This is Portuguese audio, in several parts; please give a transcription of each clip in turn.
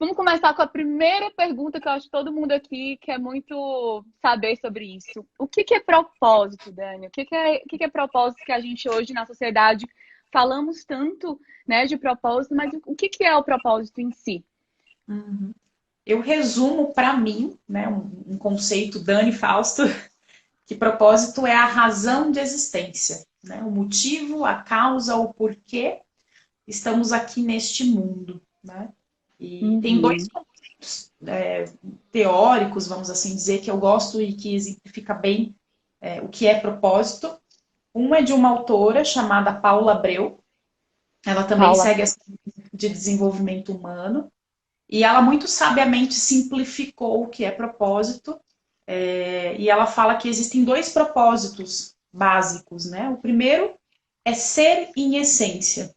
Vamos começar com a primeira pergunta que eu acho que todo mundo aqui quer muito saber sobre isso. O que que é propósito, Dani? O que que é propósito que a gente hoje na sociedade falamos tanto, né, de propósito, mas o que que é o propósito em si? Uhum. Eu resumo para mim, né, um conceito Dani Fausto, que propósito é a razão de existência, né, o motivo, a causa, o porquê estamos aqui neste mundo, né? E tem dois Uhum. conceitos teóricos, vamos assim dizer, que eu gosto e que exemplifica bem o que é propósito. Um é de uma autora chamada Paula Abreu, ela também Paula. segue essa de desenvolvimento humano, e ela muito sabiamente simplificou o que é propósito, e ela fala que existem dois propósitos básicos, né? O primeiro é ser em essência.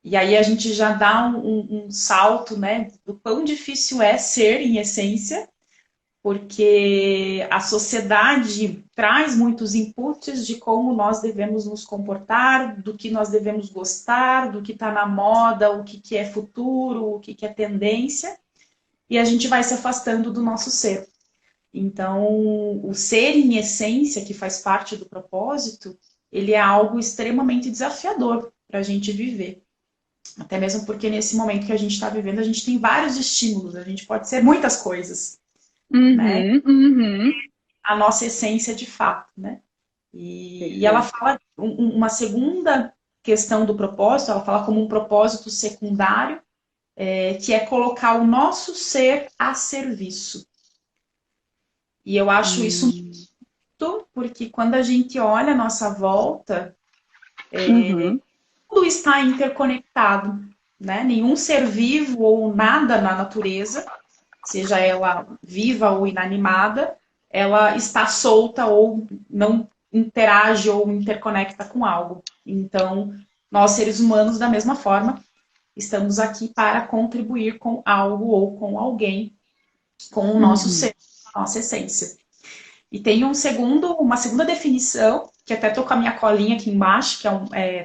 E aí a gente já dá um salto, né, do quão difícil é ser em essência, porque a sociedade traz muitos inputs de como nós devemos nos comportar, do que nós devemos gostar, do que está na moda, o que, que é futuro, o que, que é tendência, e a gente vai se afastando do nosso ser. Então, o ser em essência, que faz parte do propósito, ele é algo extremamente desafiador para a gente viver. Até mesmo porque nesse momento que a gente está vivendo, a gente tem vários estímulos, a gente pode ser muitas coisas, né? Uhum, uhum. A nossa essência de fato, né? E ela Perfeito. fala uma segunda questão do propósito, ela fala como um propósito secundário, que é colocar o nosso ser a serviço. E eu acho isso Hum. muito, porque quando a gente olha a nossa volta, Uhum. tudo está interconectado, né? Nenhum ser vivo ou nada na natureza, seja ela viva ou inanimada, ela está solta ou não interage ou interconecta com algo. Então, nós seres humanos, da mesma forma, estamos aqui para contribuir com algo ou com alguém, com o nosso Uhum. ser, a nossa essência. E tem uma segunda definição, que até estou com a minha colinha aqui embaixo, que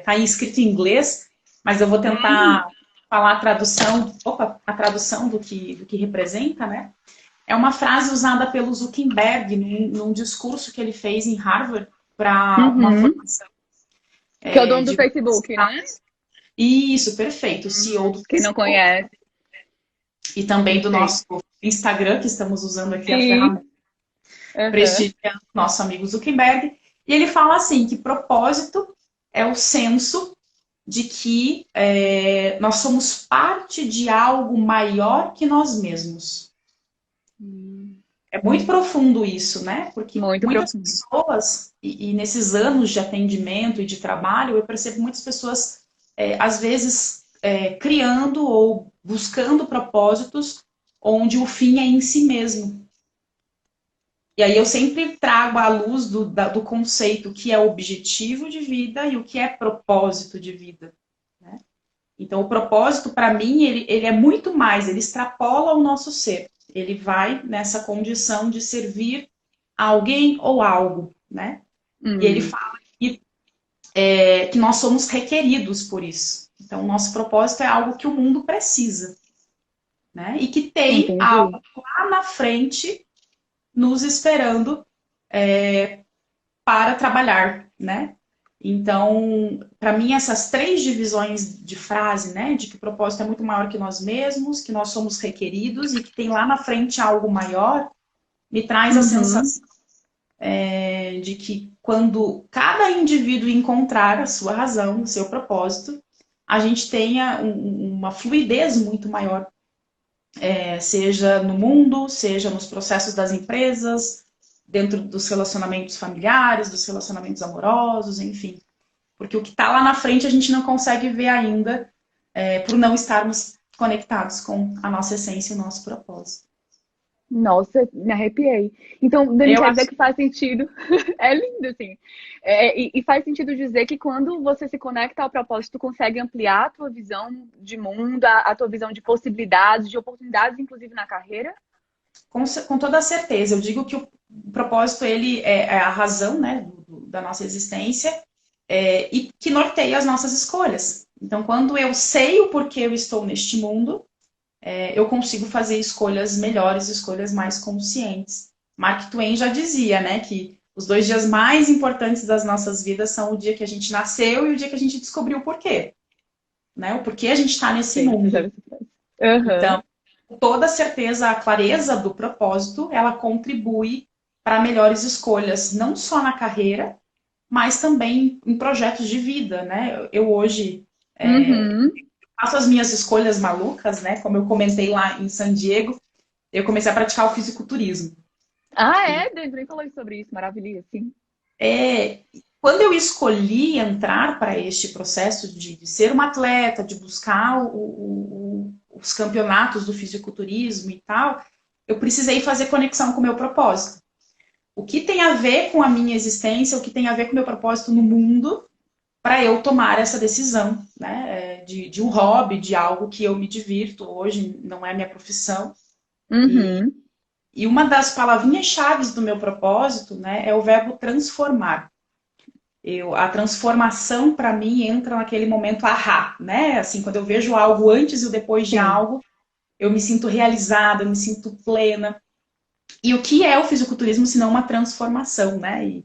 tá escrito em inglês, mas eu vou tentar falar a tradução, a tradução do que representa, né? É uma frase usada pelo Zuckerberg num discurso que ele fez em Harvard para uma Uhum. formação Que é o dono do de Facebook, né? publicidade. Isso, perfeito, o CEO do Quem não Facebook conhece. e também do Perfeito. nosso Instagram, que estamos usando aqui a Sim. ferramenta Uhum. prestigiando nosso amigo Zuckerberg. E ele fala assim que propósito é o senso de que nós somos parte de algo maior que nós mesmos. Hum. É muito profundo isso, né? Porque Muito muitas profundo. pessoas, e nesses anos de atendimento e de trabalho, eu percebo muitas pessoas, às vezes, criando ou buscando propósitos onde o fim é em si mesmo. E aí eu sempre trago à luz do conceito que é objetivo de vida e o que é propósito de vida, né? Então, o propósito, para mim, ele é muito mais, ele extrapola o nosso ser. Ele vai nessa condição de servir a alguém ou algo, né? E ele Hum. fala que nós somos requeridos por isso. Então, o nosso propósito é algo que o mundo precisa, né? E que tem algo Entendi. lá na frente nos esperando para trabalhar, né? Então, para mim, essas três divisões de frase, né, de que o propósito é muito maior que nós mesmos, que nós somos requeridos e que tem lá na frente algo maior, me traz a Uhum. sensação de que quando cada indivíduo encontrar a sua razão, o seu propósito, a gente tenha uma fluidez muito maior, seja no mundo, seja nos processos das empresas, dentro dos relacionamentos familiares, dos relacionamentos amorosos, enfim. Porque o que está lá na frente a gente não consegue ver ainda, por não estarmos conectados com a nossa essência e o nosso propósito. Nossa, me arrepiei. Então, Dani, Eu quer dizer acho que faz sentido. É lindo, assim. E faz sentido dizer que quando você se conecta ao propósito, tu consegue ampliar a tua visão de mundo, a tua visão de possibilidades, de oportunidades, inclusive na carreira? com toda certeza. Eu digo que o propósito ele é a razão, né, da nossa existência, e que norteia as nossas escolhas. Então, quando eu sei o porquê eu estou neste mundo, eu consigo fazer escolhas melhores, escolhas mais conscientes. Mark Twain já dizia, né, que os 2 dias mais importantes das nossas vidas são o dia que a gente nasceu e o dia que a gente descobriu o porquê, né? O porquê a gente está nesse Sim, mundo. uhum. Então, com toda certeza, a clareza do propósito, ela contribui para melhores escolhas, não só na carreira, mas também em projetos de vida, né? Eu hoje Uhum. faço as minhas escolhas malucas, né? Como eu comentei lá em San Diego, eu comecei a praticar o fisiculturismo. Ah, E é? Dani falou sobre isso, maravilha, sim. é, quando eu escolhi entrar para este processo de ser uma atleta, de buscar os campeonatos do fisiculturismo e tal, eu precisei fazer conexão com o meu propósito. O que tem a ver com a minha existência, o que tem a ver com o meu propósito no mundo, para eu tomar essa decisão, né? De um hobby, de algo que eu me divirto. Hoje não é minha profissão. E, Uhum. e uma das palavrinhas-chave do meu propósito, né, é o verbo transformar. A transformação, para mim, entra naquele momento ahá, né? Assim, quando eu vejo algo antes e o depois de Sim, algo, eu me sinto realizada, eu me sinto plena. E o que é o fisiculturismo se não uma transformação, né?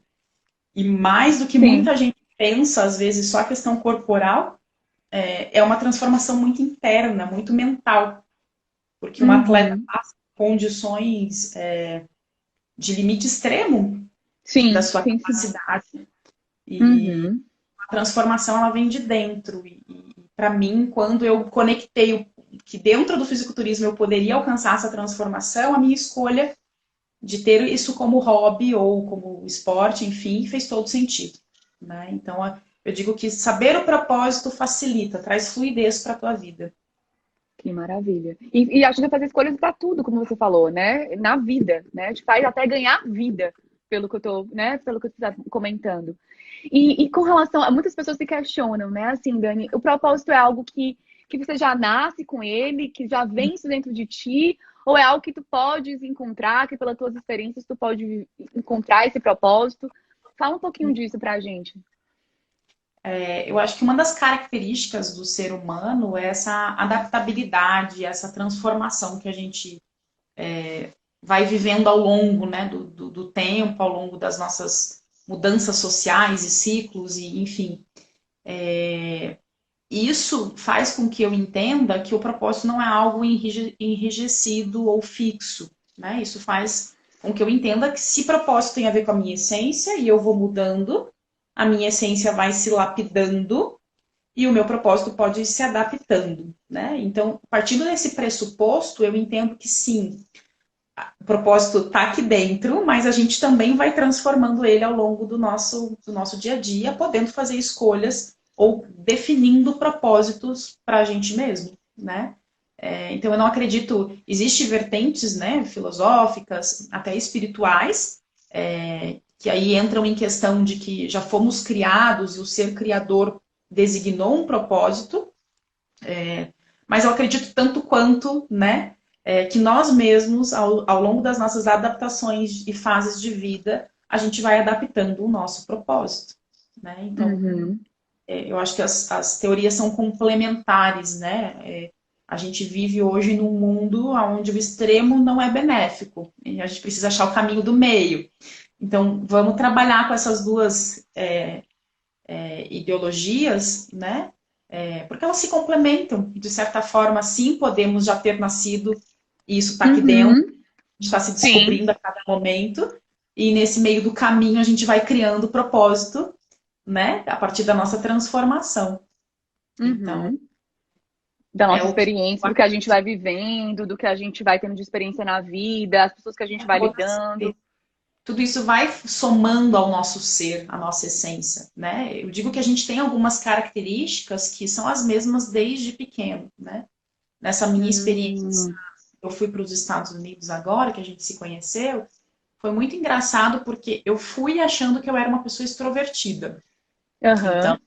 E mais do que sim. muita gente pensa, às vezes, só a questão corporal, é uma transformação muito interna, muito mental. Porque um atleta Uhum. passa por condições de limite extremo da Sim, sua sim, sim. capacidade. E Uhum. a transformação, ela vem de dentro. E para mim, quando eu conectei que dentro do fisiculturismo eu poderia alcançar essa transformação, a minha escolha de ter isso como hobby ou como esporte, enfim, fez todo sentido, né? Então, eu digo que saber o propósito facilita, traz fluidez para a tua vida. Que maravilha. E ajuda a fazer escolhas para tudo, como você falou, né? Na vida, né? Te faz até ganhar vida, pelo que eu tô, né? Pelo que você está comentando. E com relação a muitas pessoas se questionam, né? Assim, Dani, o propósito é algo que você já nasce com ele, que já vem isso dentro de ti, ou é algo que tu podes encontrar, que pelas tuas experiências tu pode encontrar esse propósito? Fala um pouquinho disso pra gente. Eu acho que uma das características do ser humano é essa adaptabilidade, essa transformação que a gente vai vivendo ao longo, né, do tempo, ao longo das nossas mudanças sociais e ciclos, e enfim. Isso faz com que eu entenda que o propósito não é algo enrijecido ou fixo, né? Isso faz com que eu entenda que se propósito tem a ver com a minha essência e eu vou mudando, a minha essência vai se lapidando e o meu propósito pode ir se adaptando, né? Então, partindo desse pressuposto, eu entendo que sim, o propósito está aqui dentro, mas a gente também vai transformando ele ao longo do nosso dia a dia, podendo fazer escolhas ou definindo propósitos para a gente mesmo, né? Então, eu não acredito, existem vertentes, né, filosóficas, até espirituais, que aí entram em questão de que já fomos criados e o ser criador designou um propósito, mas eu acredito tanto quanto, né, que nós mesmos, ao longo das nossas adaptações e fases de vida, a gente vai adaptando o nosso propósito, né? Então, Uhum. eu acho que as teorias são complementares, né? A gente vive hoje num mundo onde o extremo não é benéfico, e a gente precisa achar o caminho do meio. Então, vamos trabalhar com essas duas ideologias, né? Porque elas se complementam. De certa forma, sim, podemos já ter nascido e isso está aqui dentro, a Uhum. gente está se Sim. descobrindo a cada momento, e nesse meio do caminho a gente vai criando propósito, né? A partir da nossa transformação. Então, Uhum. Da é nossa o que experiência, do que a gente vai vivendo, do que a gente vai tendo de experiência na vida, as pessoas que a gente vai pode lidando. tudo isso vai somando ao nosso ser, à nossa essência, né? Eu digo que a gente tem algumas características que são as mesmas desde pequeno, né? Nessa minha experiência, Hum. eu fui para os Estados Unidos agora, que a gente se conheceu, foi muito engraçado porque eu fui achando que eu era uma pessoa extrovertida. Então, Aham.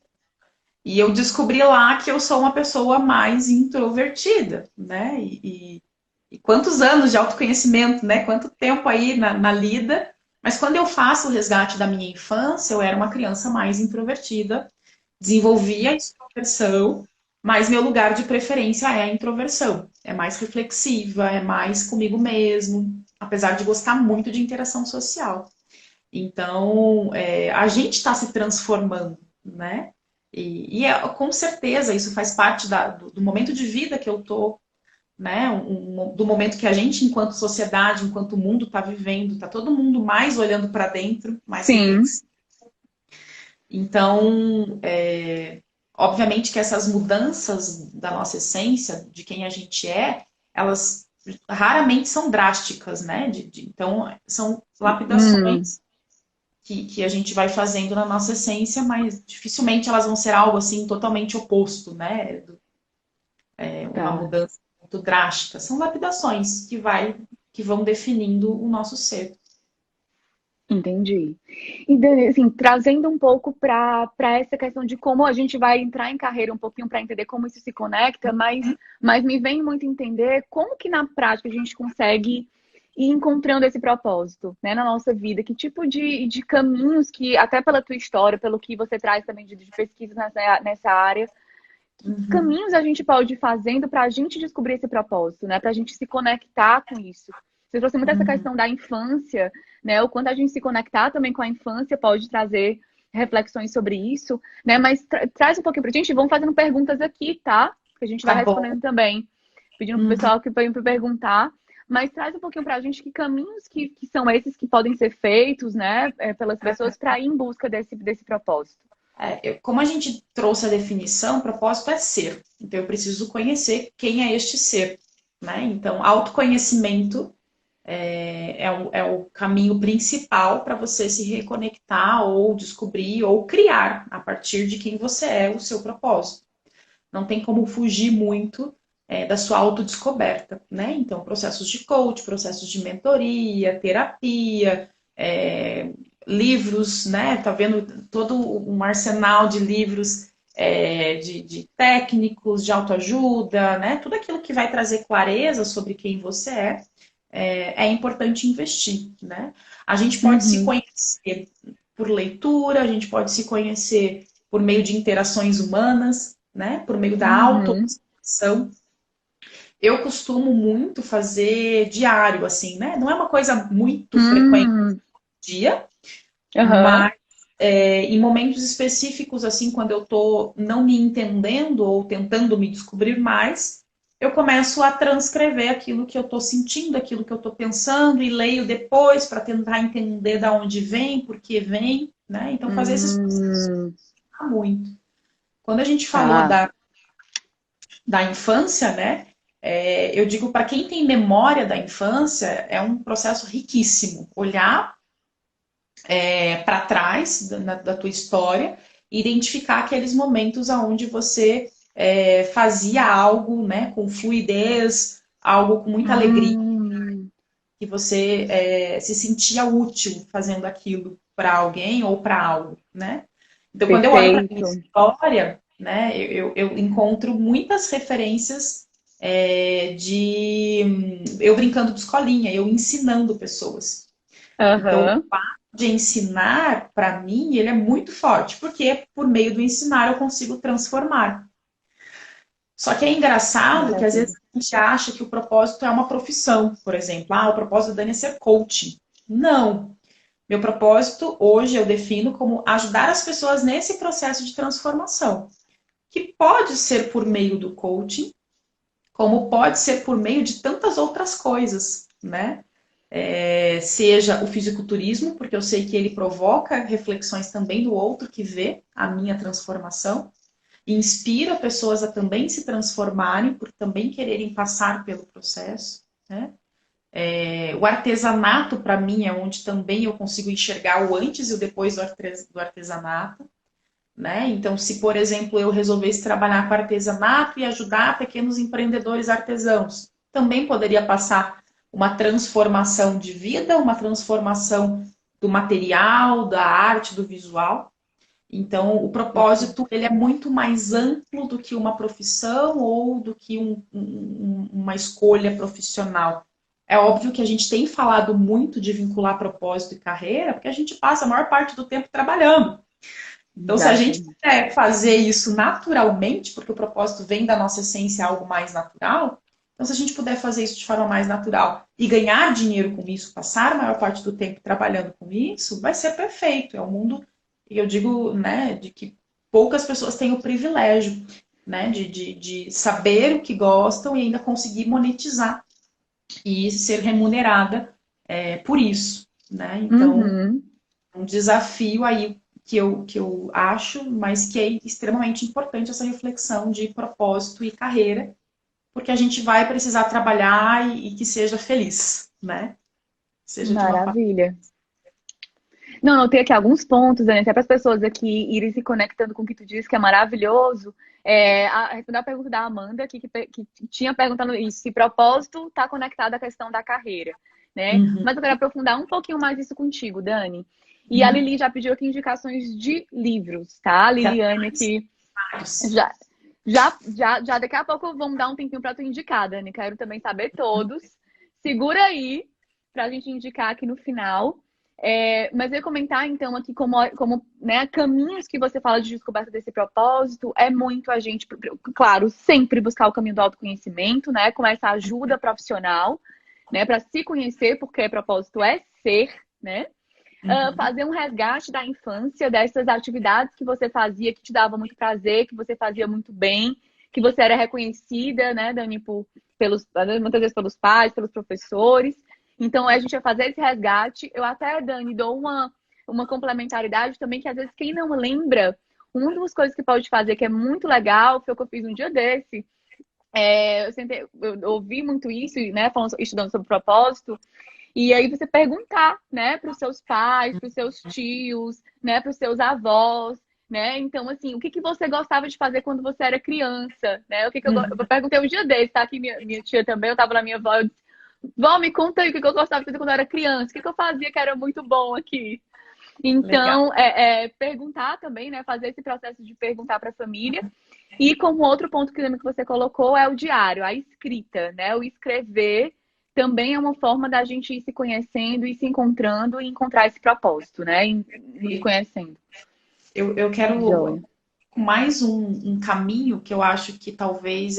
e eu descobri lá que eu sou uma pessoa mais introvertida, né? E quantos anos de autoconhecimento, né? Quanto tempo aí na lida. Mas quando eu faço o resgate da minha infância, eu era uma criança mais introvertida, desenvolvi a extroversão, Mas meu lugar de preferência é a introversão. É mais reflexiva, é mais comigo mesmo, apesar de gostar muito de interação social. Então, a gente está se transformando, né? Com certeza isso faz parte do momento de vida que eu tô, né? Do momento que a gente, enquanto sociedade, enquanto mundo, está vivendo. Está todo mundo mais olhando para dentro, mais Sim. reflexivo. Então, obviamente que essas mudanças da nossa essência, de quem a gente elas raramente são drásticas, né? Então, são Hum, lapidações que a gente vai fazendo na nossa essência, mas dificilmente elas vão ser algo assim totalmente oposto, né? Uma tá. mudança muito drástica. São lapidações que vão definindo o nosso ser. Entendi. E, Dani, assim, trazendo um pouco para essa questão de como a gente vai entrar em carreira um pouquinho para entender como isso se conecta, mas me vem muito entender como que na prática a gente consegue ir encontrando esse propósito, né, na nossa vida, que tipo de caminhos que, até pela tua história, pelo que você traz também de pesquisa nessa área, que Uhum, caminhos a gente pode ir fazendo para a gente descobrir esse propósito, né? Para a gente se conectar com isso. Você trouxe muito essa uhum. questão da infância, né? O quanto a gente se conectar também com a infância pode trazer reflexões sobre isso, né? Mas traz um pouquinho para a gente. Vão fazendo perguntas aqui, tá? Que a gente vai Tá bom. respondendo também, pedindo para o Uhum. pessoal que vem para perguntar. Mas traz um pouquinho para a gente que caminhos que são esses que podem ser feitos, né? Pelas pessoas para ir em busca desse propósito. Como a gente trouxe a definição, o propósito é ser. Então, eu preciso conhecer quem é este ser, né? Então, autoconhecimento é o caminho principal para você se reconectar ou descobrir ou criar a partir de quem você é o seu propósito. Não tem como fugir muito da sua autodescoberta, né? Então, processos de coach, processos de mentoria, terapia, livros, né? Tá vendo todo um arsenal de livros de técnicos, de autoajuda, né? Tudo aquilo que vai trazer clareza sobre quem você é importante investir, né? A gente pode se Uhum. conhecer por leitura, a gente pode se conhecer por meio de interações humanas, né? Por meio da Uhum. autoobservação. Eu costumo muito fazer diário, assim, né? Não é uma coisa muito frequente Hum. no dia, Aham. mas em momentos específicos, assim, quando eu tô não me entendendo ou tentando me descobrir mais, eu começo a transcrever aquilo que eu tô sentindo, aquilo que eu tô pensando e leio depois para tentar entender da onde vem, por que vem, né? Então fazer esses processos Hum, muito. Quando a gente falou tá. da infância, né? Eu digo para quem tem memória da infância, é um processo riquíssimo. Olhar para trás da tua história e identificar aqueles momentos onde você fazia algo, né, com fluidez, algo com muita alegria, Hum, que você se sentia útil fazendo aquilo para alguém ou para algo, né? Então, quando eu olho para minha perfeito. história, né, eu encontro muitas referências de eu brincando de escolinha, eu ensinando pessoas. Então, Aham. de ensinar, para mim, ele é muito forte, porque por meio do ensinar eu consigo transformar. Só que é engraçado que às vezes Maravilha. a gente acha que o propósito é uma profissão, por exemplo. O propósito da Dani é ser coaching. Não. Meu propósito hoje eu defino como ajudar as pessoas nesse processo de transformação, que pode ser por meio do coaching, como pode ser por meio de tantas outras coisas, né? Seja o fisiculturismo, porque eu sei que ele provoca reflexões também do outro que vê a minha transformação, e inspira pessoas a também se transformarem, por também quererem passar pelo processo, né? O artesanato, para mim, é onde também eu consigo enxergar o antes e o depois do artesanato, né? Então, se, por exemplo, eu resolvesse trabalhar com artesanato e ajudar pequenos empreendedores artesãos, também poderia passar uma transformação de vida, uma transformação do material, da arte, do visual. Então, o propósito Perfeito. ele é muito mais amplo do que uma profissão ou do que uma escolha profissional. É óbvio que a gente tem falado muito de vincular propósito e carreira, porque a gente passa a maior parte do tempo trabalhando. Então, se a gente Exatamente. puder fazer isso naturalmente, porque o propósito vem da nossa essência, algo mais natural, então, se a gente puder fazer isso de forma mais natural e ganhar dinheiro com isso, passar a maior parte do tempo trabalhando com isso, vai ser perfeito. É um mundo, e eu digo, né, de que poucas pessoas têm o privilégio, né, de saber o que gostam e ainda conseguir monetizar e ser remunerada por isso, né? Então, Uhum. um desafio aí que eu acho, mas que é extremamente importante essa reflexão de propósito e carreira, porque a gente vai precisar trabalhar e que seja feliz, né? Seja de uma forma. Maravilha. Não, não, tem aqui alguns pontos, né? Até para as pessoas aqui irem se conectando com o que tu disse, que é maravilhoso. Responder a pergunta da Amanda, que tinha perguntando isso, se propósito está conectado à questão da carreira, né? Uhum, Mas eu quero aprofundar um pouquinho mais isso contigo, Dani. E a uhum. Lili já pediu aqui indicações de livros, tá? A Já Liliane aqui vários. já, já daqui a pouco vamos dar um tempinho para tu indicar, Dani. Quero também saber todos. Segura aí para a gente indicar aqui no final. Mas eu ia comentar então aqui como né, caminhos que você fala de descoberta desse propósito é muito a gente, claro, sempre buscar o caminho do autoconhecimento, né? Com essa ajuda profissional, né? Para se conhecer, porque propósito é ser, né? Uhum, Fazer um resgate da infância, dessas atividades que você fazia, que te dava muito prazer, que você fazia muito bem, que você era reconhecida, né, Dani, muitas vezes pelos pais, pelos professores. Então, a gente vai fazer esse resgate. Eu até, Dani, dou uma complementaridade também, que às vezes quem não lembra, uma das coisas que pode fazer que é muito legal, foi o que eu fiz um dia desse. Eu ouvi muito isso, né, estudando sobre propósito, e aí você perguntar, né, para os seus pais, para os seus tios, né, para os seus avós, né? Então, assim, o que que você gostava de fazer quando você era criança, né? Eu uhum. perguntei um dia desse, tá aqui minha tia também, eu tava na minha avó, eu disse, vó, me conta aí o que que eu gostava de fazer quando eu era criança, o que que eu fazia que era muito bom aqui. Legal. Então, perguntar também, né? Fazer esse processo de perguntar para a família. E como outro ponto que você colocou é o diário, a escrita, né? O escrever também é uma forma da gente ir se conhecendo e se encontrando e encontrar esse propósito, né? Nos E conhecendo. eu quero Joia. mais um caminho que eu acho que talvez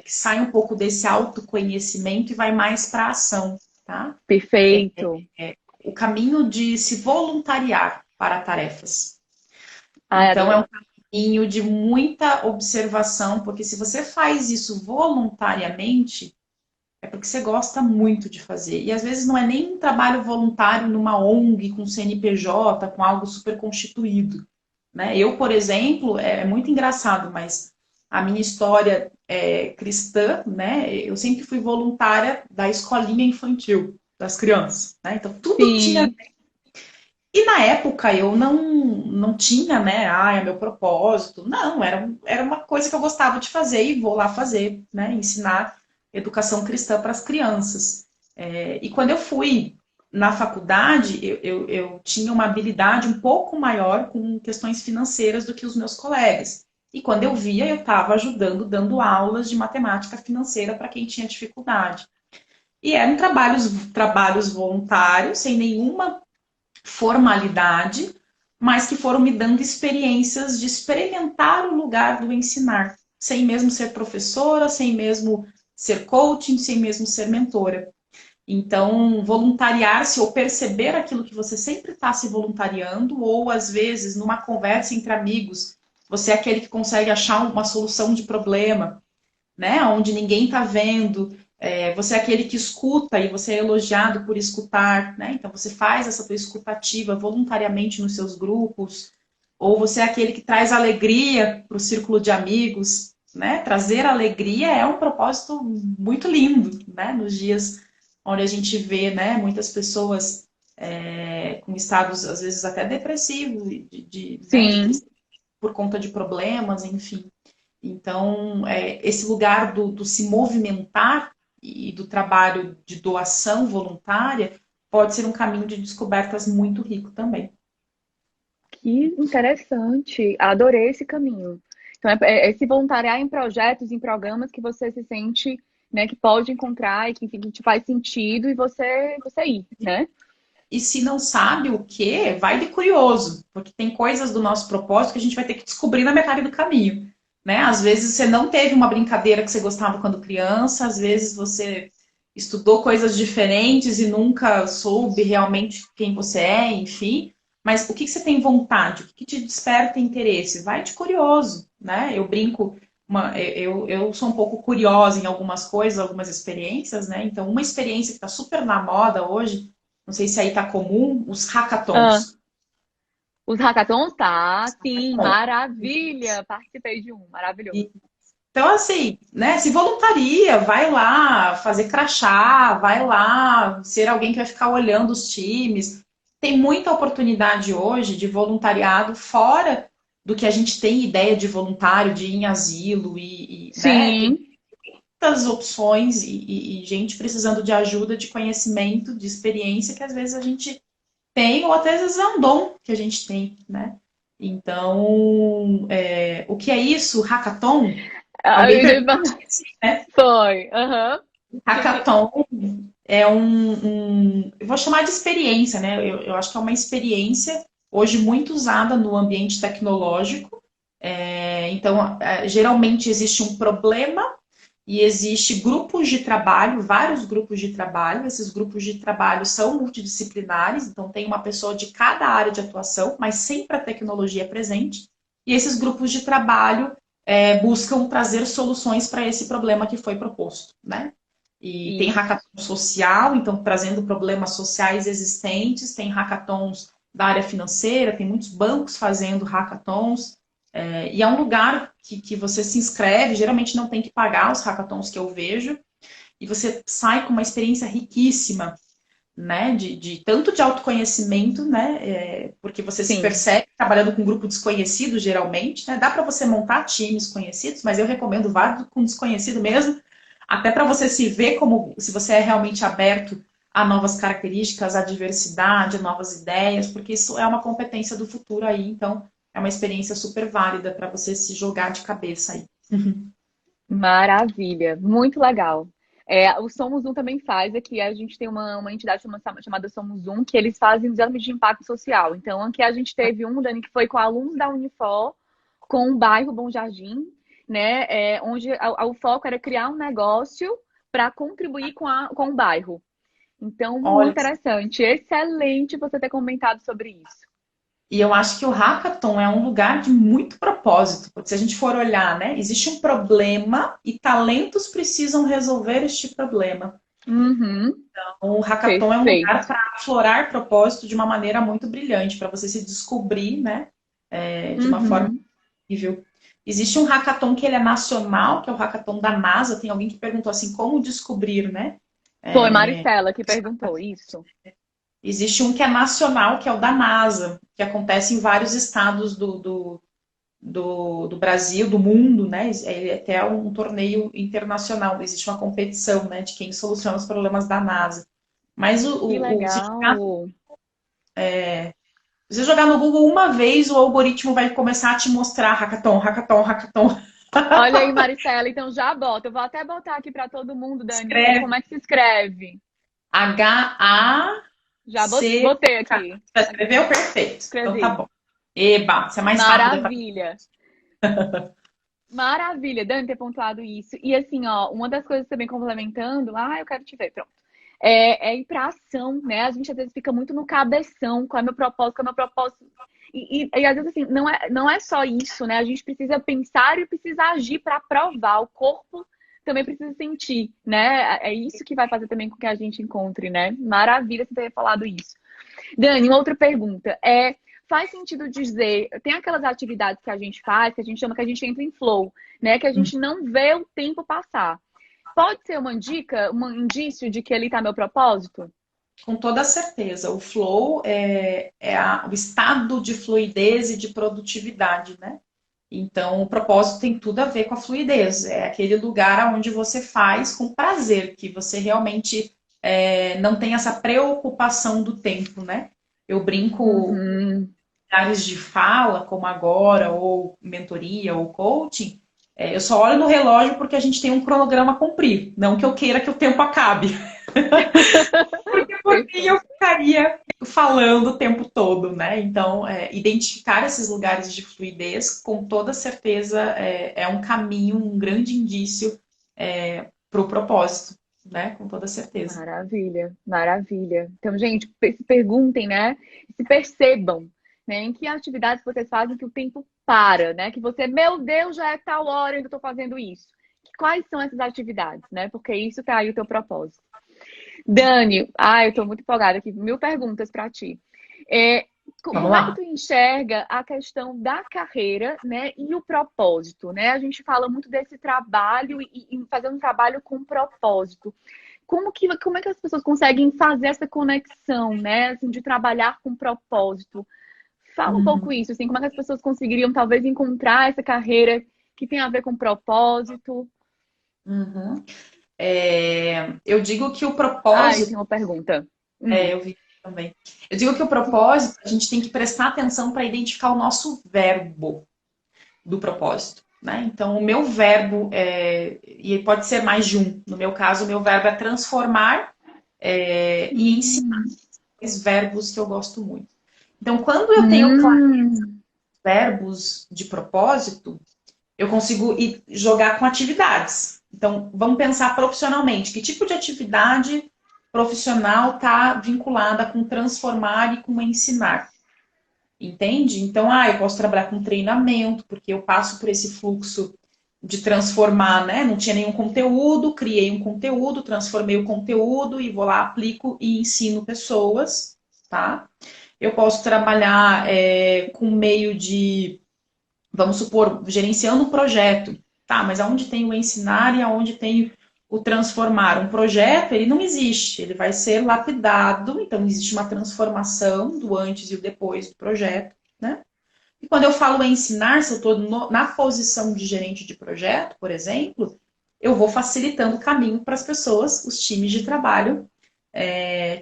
que sai um pouco desse autoconhecimento e vai mais para a ação, tá? Perfeito. O caminho de se voluntariar para tarefas. Ai, Então, é um adorei. caminho de muita observação, porque se você faz isso voluntariamente, é porque você gosta muito de fazer. E às vezes não é nem um trabalho voluntário numa ONG, com CNPJ, com algo super constituído. Né? Eu, por exemplo, é muito engraçado, mas a minha história cristã, né? Eu sempre fui voluntária da escolinha infantil das crianças. Né? Então, tudo tinha. Sim. E na época eu não tinha, né? Ah, é meu propósito. Não, era uma coisa que eu gostava de fazer e vou lá fazer, né? Ensinar educação cristã para as crianças. E quando eu fui na faculdade, eu tinha uma habilidade um pouco maior com questões financeiras do que os meus colegas. E quando eu via, eu estava ajudando, dando aulas de matemática financeira para quem tinha dificuldade. E eram trabalhos voluntários, sem nenhuma formalidade, mas que foram me dando experiências de experimentar o lugar do ensinar, sem mesmo ser professora, sem mesmo ser coaching, sem mesmo ser mentora. Então, voluntariar-se ou perceber aquilo que você sempre está se voluntariando, ou às vezes, numa conversa entre amigos, você é aquele que consegue achar uma solução de problema, né? Onde ninguém está vendo. Você é aquele que escuta e você é elogiado por escutar, né? Então você faz essa tua escutativa voluntariamente nos seus grupos, ou você é aquele que traz alegria para o círculo de amigos, né? Trazer alegria é um propósito muito lindo, né? Nos dias onde a gente vê, né, muitas pessoas com estados às vezes até depressivos, né, de Sim. tristeza por conta de problemas, enfim. Então, esse lugar do se movimentar e do trabalho de doação voluntária pode ser um caminho de descobertas muito rico também. Que interessante. Adorei esse caminho. Então, é se voluntariar em projetos, em programas que você se sente, né, que pode encontrar e que te faz sentido e você ir, né? e se não sabe o que, vai de curioso, porque tem coisas do nosso propósito que a gente vai ter que descobrir na metade do caminho, né? Às vezes você não teve uma brincadeira que você gostava quando criança, às vezes você estudou coisas diferentes e nunca soube realmente quem você é, enfim. Mas o que você tem vontade? O que te desperta interesse? Vai de curioso, né? Eu brinco, eu sou um pouco curiosa em algumas coisas, algumas experiências, né? Então, uma experiência que está super na moda hoje, não sei se aí está comum, os Ah, hackathons. os hackathons, tá? Sim, Bom, maravilha. Participei de um, maravilhoso. então, assim, né, se voluntaria, vai lá fazer crachá, vai lá ser alguém que vai ficar olhando os times. Tem muita oportunidade hoje de voluntariado fora do que a gente tem ideia de voluntário, de ir em asilo, né, tem Sim, muitas opções e gente precisando de ajuda, de conhecimento, de experiência que às vezes a gente tem, ou até às vezes é um dom que a gente tem, né? Então, o que é isso? Hackathon? Alguém aí perguntou, né? foi. Aham. Hackathon é eu vou chamar de experiência, né? Eu acho que é uma experiência hoje muito usada no ambiente tecnológico. Então, geralmente existe um problema e existe grupos de trabalho, vários grupos de trabalho. Esses grupos de trabalho são multidisciplinares, então tem uma pessoa de cada área de atuação, mas sempre a tecnologia é presente. E esses grupos de trabalho buscam trazer soluções para esse problema que foi proposto, né? E tem Isso. hackathon social, então trazendo problemas sociais existentes, tem hackathons da área financeira, tem muitos bancos fazendo hackathons, e é um lugar que você se inscreve, geralmente não tem que pagar os hackathons que eu vejo, e você sai com uma experiência riquíssima, né, tanto de autoconhecimento, né, porque você se Sim. percebe trabalhando com um grupo desconhecido, geralmente, né, dá para você montar times conhecidos, mas eu recomendo vários com desconhecido mesmo, até para você se ver como, se você é realmente aberto a novas características, a diversidade, a novas ideias, porque isso é uma competência do futuro aí, então é uma experiência super válida para você se jogar de cabeça aí. Maravilha, muito legal. O Somos Um também faz aqui. A gente tem uma entidade chamada Somos Um, que eles fazem exames de impacto social. Então, aqui a gente teve um, Dani, que foi com alunos da Unifor, com o bairro Bom Jardim, né? Onde o foco era criar um negócio para contribuir com o bairro. Então, muito Olha, interessante. Excelente você ter comentado sobre isso. e eu acho que o hackathon é um lugar de muito propósito, porque se a gente for olhar, né, existe um problema e talentos precisam resolver este problema. Uhum, Então, o hackathon é um lugar perfeito. para aflorar propósito de uma maneira muito brilhante, para você se descobrir, né, de uma forma Uhum. incrível. Existe um hackathon que ele é nacional, que é o hackathon da NASA. Tem alguém que perguntou assim, como descobrir, né? Foi Maricela que perguntou isso. Existe um que é nacional, que é o da NASA, que acontece em vários estados do Brasil, do mundo, né? Ele é até um torneio internacional, existe uma competição, né, de quem soluciona os problemas da NASA. Mas Que se legal. você jogar no Google uma vez, o algoritmo vai começar a te mostrar hackathon, hackathon, hackathon. Olha aí, Maricela, então já bota. Eu vou até botar aqui para todo mundo, Dani, como Escreve é que se escreve. H-A-C-K. Já botei aqui. Já escreveu? Perfeito. Então tá Escrevi. bom. Eba, você é mais rápida. Maravilha. Maravilha, Dani, ter pontuado isso. E assim, ó, uma das coisas também complementando, eu quero te ver, pronto. É ir pra ação, né? A gente às vezes fica muito no cabeção, qual é meu propósito, qual é meu propósito. E às vezes assim, não é só isso, né? A gente precisa pensar e precisa agir para provar. O corpo também precisa sentir, né? É isso que vai fazer também com que a gente encontre, né? Maravilha você ter falado isso. Dani, uma outra pergunta. Faz sentido dizer, tem aquelas atividades que a gente faz, que a gente chama que a gente entra em flow, né? Que a gente não vê o tempo passar. Pode ser uma dica, um indício de que ali está meu propósito? Com toda certeza. O flow o estado de fluidez e de produtividade, né? Então, o propósito tem tudo a ver com a fluidez. É aquele lugar onde você faz com prazer, que você realmente não tem essa preocupação do tempo, né? Eu brinco Uhum. áreas de fala, como agora, ou mentoria, ou coaching, eu só olho no relógio porque a gente tem um cronograma a cumprir, não que eu queira que o tempo acabe. Porque por mim eu Perfeito. ficaria falando o tempo todo, né? Então, identificar esses lugares de fluidez, com toda certeza, é um caminho, um grande indício para o propósito, né? Com toda certeza. Maravilha, maravilha. Então, gente, se perguntem, né? Se percebam, né? Em que atividades vocês fazem que o tempo para, né? Que você, meu Deus, já é tal hora e eu estou fazendo isso. Quais são essas atividades, né? Porque isso tá aí o teu propósito. Dani, eu tô muito empolgada aqui. 1000 perguntas para ti. Vamos Como é que lá. tu enxerga a questão da carreira, né, e o propósito, né? A gente fala muito desse trabalho e fazer um trabalho com propósito. Como é que as pessoas conseguem fazer essa conexão, né, assim, de trabalhar com propósito? Fala um pouco Uhum, isso, assim, como é que as pessoas conseguiriam talvez encontrar essa carreira que tem a ver com propósito? uhum. Eu digo que o Eu propósito, tenho uma pergunta. eu vi também. Eu digo que o propósito, a gente tem que prestar atenção para identificar o nosso verbo do propósito, né? Então, o meu verbo e pode ser mais de um. No meu caso, o meu verbo é transformar, e ensinar, Hum, os verbos que eu gosto muito. Então, quando eu tenho claros hum, verbos de propósito, eu consigo ir jogar com atividades. Então, vamos pensar profissionalmente. Que tipo de atividade profissional está vinculada com transformar e com ensinar? Entende? Então, eu posso trabalhar com treinamento, porque eu passo por esse fluxo de transformar, né? Não tinha nenhum conteúdo, criei um conteúdo, transformei o conteúdo e vou lá, aplico e ensino pessoas, tá? Eu posso trabalhar com meio de, vamos supor, gerenciando um projeto, tá? Mas aonde tem o ensinar e aonde tem o transformar? Um projeto, ele não existe, ele vai ser lapidado, então existe uma transformação do antes e o depois do projeto, né? E quando eu falo ensinar, se eu estou na posição de gerente de projeto, por exemplo, eu vou facilitando o caminho para as pessoas, os times de trabalho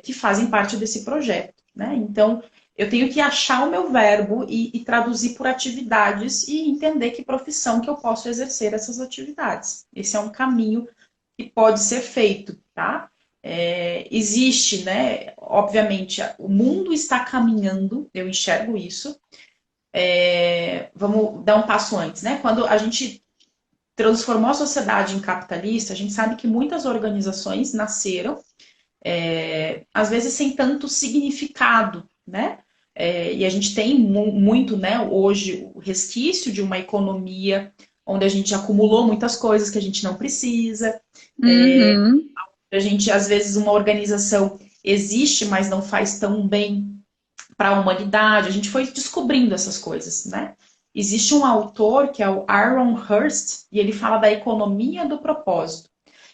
que fazem parte desse projeto, né? Então, eu tenho que achar o meu verbo e traduzir por atividades e entender que profissão que eu posso exercer essas atividades. Esse é um caminho que pode ser feito, tá? Existe, né? Obviamente, o mundo está caminhando, eu enxergo isso. Vamos dar um passo antes, né? Quando a gente transformou a sociedade em capitalista, a gente sabe que muitas organizações nasceram às vezes sem tanto significado, né? E a gente tem muito, né, hoje, o resquício de uma economia onde a gente acumulou muitas coisas que a gente não precisa. uhum. A gente, às vezes, uma organização existe, mas não faz tão bem para a humanidade. A gente foi descobrindo essas coisas, né? Existe um autor que é o Aaron Hurst e ele fala da economia do propósito.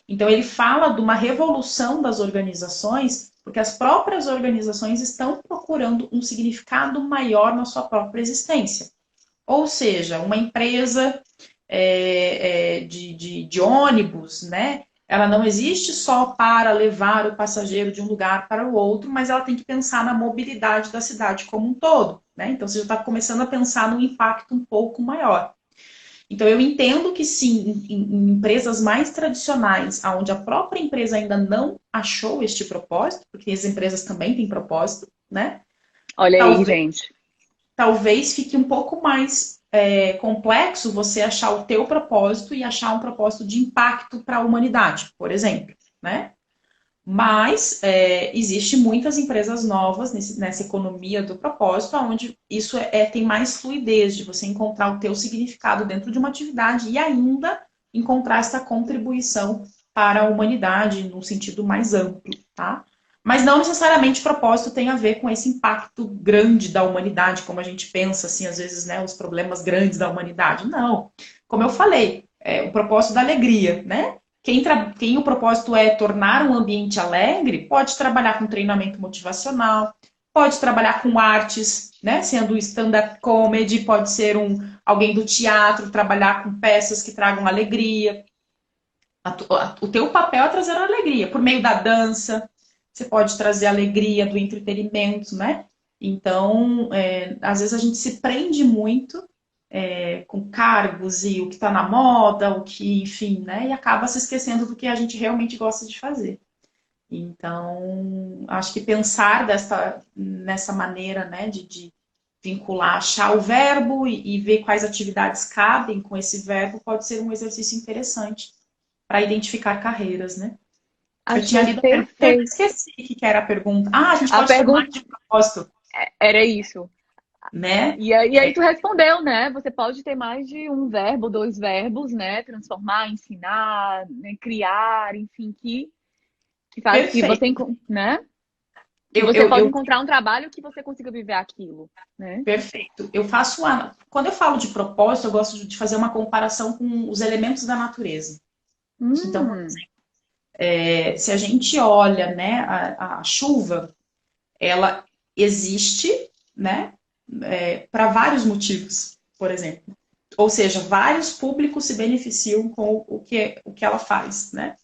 Então, ele fala de uma revolução das organizações, porque as próprias organizações estão procurando um significado maior na sua própria existência. Ou seja, uma empresa de ônibus, né? Ela não existe só para levar o passageiro de um lugar para o outro, mas ela tem que pensar na mobilidade da cidade como um todo, né? Então, você já está começando a pensar num impacto um pouco maior. Então, eu entendo que sim, em empresas mais tradicionais, onde a própria empresa ainda não achou este propósito, porque as empresas também têm propósito, né? Olha aí, Talvez, gente. talvez fique um pouco mais complexo você achar o teu propósito e achar um propósito de impacto para a humanidade, por exemplo, né? Mas existe muitas empresas novas nessa economia do propósito, onde isso tem mais fluidez de você encontrar o teu significado dentro de uma atividade e ainda encontrar essa contribuição para a humanidade num sentido mais amplo, tá? Mas não necessariamente propósito tem a ver com esse impacto grande da humanidade, como a gente pensa, assim, às vezes, né, os problemas grandes da humanidade. Não. Como eu falei, o propósito da alegria, né? Quem o propósito é tornar um ambiente alegre, pode trabalhar com treinamento motivacional, pode trabalhar com artes, né? Sendo stand-up comedy, pode ser alguém do teatro, trabalhar com peças que tragam alegria. O teu papel é trazer alegria por meio da dança. Você pode trazer alegria do entretenimento, né? Então, às vezes a gente se prende muito com cargos e o que está na moda, o que, enfim, né? E acaba se esquecendo do que a gente realmente gosta de fazer. Então, acho que pensar nessa maneira, né, de vincular, achar o verbo e ver quais atividades cabem com esse verbo pode ser um exercício interessante para identificar carreiras, né? Eu tinha Achei lido a pergunta e eu perfeito. esqueci o que era a pergunta. Ah, a gente A pode ter mais pergunta de propósito, era isso. né? E aí tu respondeu, né? Você pode ter mais de um verbo, dois verbos, né? Transformar, ensinar, né? Criar, enfim, que faz que você, Perfeito. né? Que Eu, você eu, pode eu, encontrar um trabalho que você consiga viver aquilo, né? perfeito. Quando eu falo de propósito, eu gosto de fazer uma comparação com os elementos da natureza. Então, Hum, se a gente olha, né, a chuva, ela existe, né, para vários motivos, por exemplo. Ou seja, vários públicos se beneficiam com o que ela faz, né?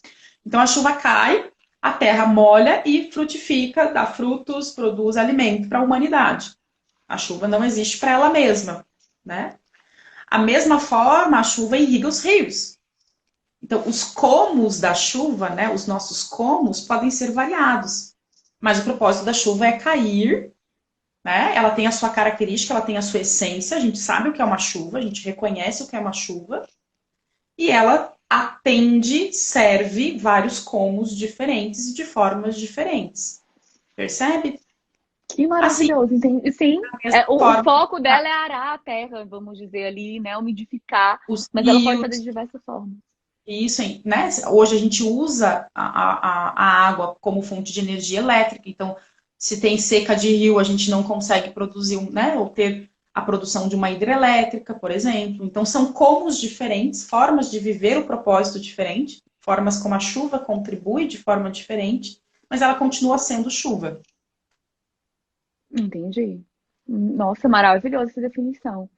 Então a chuva cai, a terra molha e frutifica, dá frutos, produz alimento para a humanidade. A chuva não existe para ela mesma, né? A mesma forma, a chuva irriga os rios. Então, os comos da chuva, né, os nossos comos, podem ser variados. Mas o propósito da chuva é cair, né? Ela tem a sua característica, ela tem a sua essência, a gente sabe o que é uma chuva, a gente reconhece o que é uma chuva, e ela atende, serve vários comos diferentes e de formas diferentes. Percebe? que Assim, maravilhoso. Entendi. Sim, da mesma o forma, foco dela é arar a terra, vamos dizer ali, né? Umidificar, os mas ela pode fazer rios, de diversas formas. isso, né? Hoje a gente usa a água como fonte de energia elétrica, então, se tem seca de rio, a gente não consegue produzir, né, ou ter a produção de uma hidrelétrica, por exemplo. Então, são comos diferentes, formas de viver o propósito diferente, formas como a chuva contribui de forma diferente, mas ela continua sendo chuva. Entendi. Nossa, maravilhosa essa definição.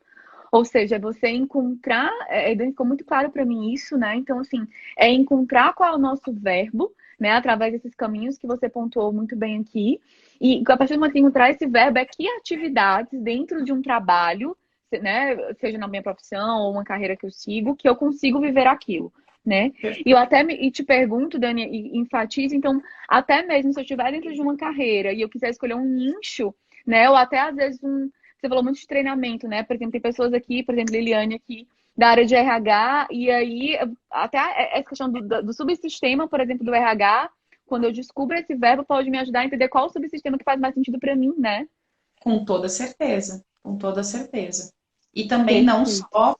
Ou seja, é você encontrar, ficou muito claro para mim isso, né? Então, assim, é encontrar qual é o nosso verbo, né? Através desses caminhos que você pontuou muito bem aqui. E a partir do momento que encontrar esse verbo, é que atividades dentro de um trabalho, né? Seja na minha profissão ou uma carreira que eu sigo, que eu consigo viver aquilo, né? E eu até e te pergunto, Dani, e enfatizo, então, até mesmo se eu estiver dentro de uma carreira e eu quiser escolher um nicho, né? Ou até às vezes você falou muito de treinamento, né? Por exemplo, tem pessoas aqui, por exemplo, Liliane aqui, da área de RH, e aí até essa questão do subsistema, por exemplo, do RH, quando eu descubro esse verbo, pode me ajudar a entender qual o subsistema que faz mais sentido para mim, né? Com toda certeza, com toda certeza. E também não Perfeito. só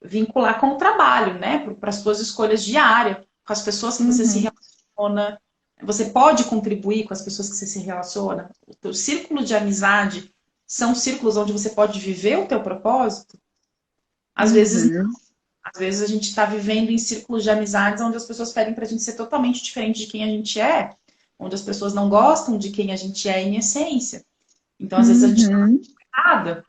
vincular com o trabalho, né? Para as suas escolhas diárias, com as pessoas que você se Uhum. relaciona. Você pode contribuir com as pessoas que você se relaciona. O teu círculo de amizade são círculos onde você pode viver o teu propósito. Às vezes, Uhum. às vezes a gente está vivendo em círculos de amizades onde as pessoas pedem para a gente ser totalmente diferente de quem a gente é, onde as pessoas não gostam de quem a gente é em essência. Então, às vezes a gente está Uhum. errada,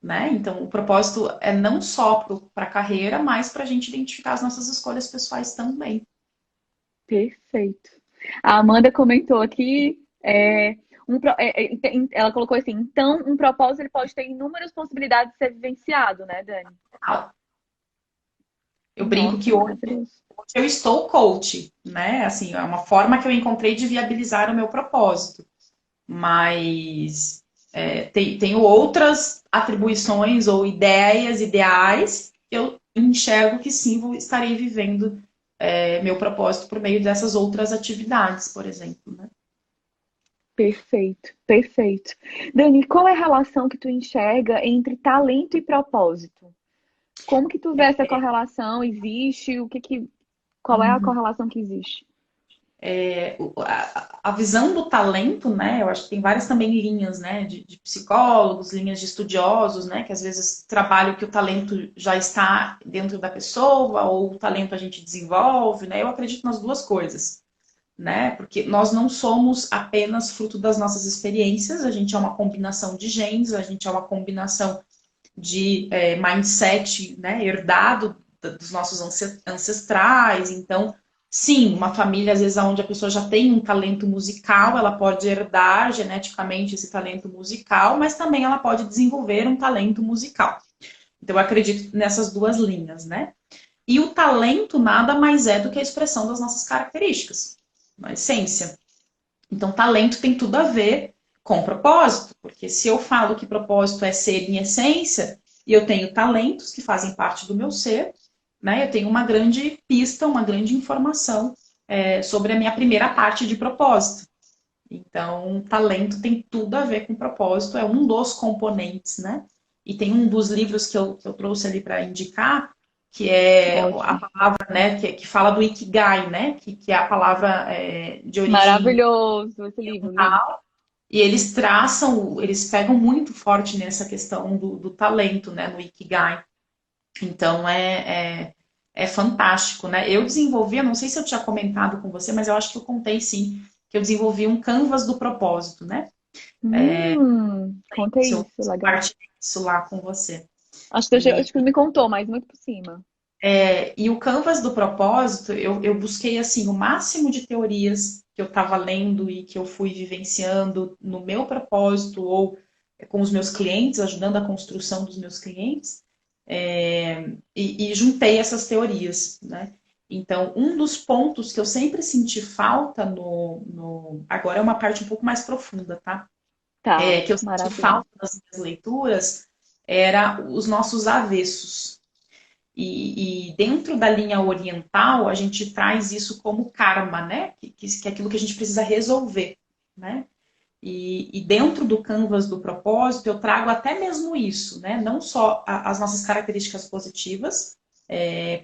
né? Então, o propósito é não só para a carreira, mas para a gente identificar as nossas escolhas pessoais também. Perfeito. A Amanda comentou aqui, ela colocou assim, então um propósito ele pode ter inúmeras possibilidades de ser vivenciado, né, Dani? Eu brinco Nossa, que hoje maravilhoso. eu estou coach, né? Assim, é uma forma que eu encontrei de viabilizar o meu propósito. Mas tenho outras atribuições ou ideias, ideais, que eu enxergo que sim, estarei vivendo meu propósito por meio dessas outras atividades, por exemplo, né? Perfeito, perfeito. Dani, qual é a relação que tu enxerga entre talento e propósito? Como que tu vê essa correlação? Existe? Qual é a correlação que existe? A visão do talento, né? Eu acho que tem várias também linhas, né? De psicólogos, linhas de estudiosos, né? Que às vezes trabalham que o talento já está dentro da pessoa, ou o talento a gente desenvolve, né? Eu acredito nas duas coisas, né? Porque nós não somos apenas fruto das nossas experiências, a gente é uma combinação de genes, a gente é uma combinação de mindset, né? Herdado dos nossos ancestrais, então sim, uma família, às vezes, onde a pessoa já tem um talento musical, ela pode herdar geneticamente esse talento musical, mas também ela pode desenvolver um talento musical. Então, eu acredito nessas duas linhas, né? E o talento nada mais é do que a expressão das nossas características. na essência. Então, talento tem tudo a ver com propósito, porque se eu falo que propósito é ser em essência, e eu tenho talentos que fazem parte do meu ser, né? Eu tenho uma grande pista, uma grande informação sobre a minha primeira parte de propósito. Então, talento tem tudo a ver com propósito, é um dos componentes, né? E tem um dos livros que eu trouxe ali para indicar, que é a Ótimo. palavra, né, que fala do Ikigai, né? Que é a palavra de origem Maravilhoso esse livro, li. oriental. E eles traçam, eles pegam muito forte nessa questão do talento, né, no Ikigai. Então é fantástico, né? Eu desenvolvi, eu não sei se eu tinha comentado com você, mas eu acho que eu contei sim, que eu desenvolvi um canvas do propósito, né? Conta Se eu isso, legal. compartilhei isso lá com você. Acho que me contou, mas muito por cima. E o canvas do propósito, eu busquei assim o máximo de teorias que eu estava lendo e que eu fui vivenciando no meu propósito ou com os meus clientes, ajudando a construção dos meus clientes, e juntei essas teorias, né? Então, um dos pontos que eu sempre senti falta agora é uma parte um pouco mais profunda, tá? Tá, Que eu senti maravilha. falta nas minhas leituras era os nossos avessos. E dentro da linha oriental, a gente traz isso como karma, né? Que é aquilo que a gente precisa resolver, né? E dentro do canvas do propósito, eu trago até mesmo isso, né? Não só as nossas características positivas.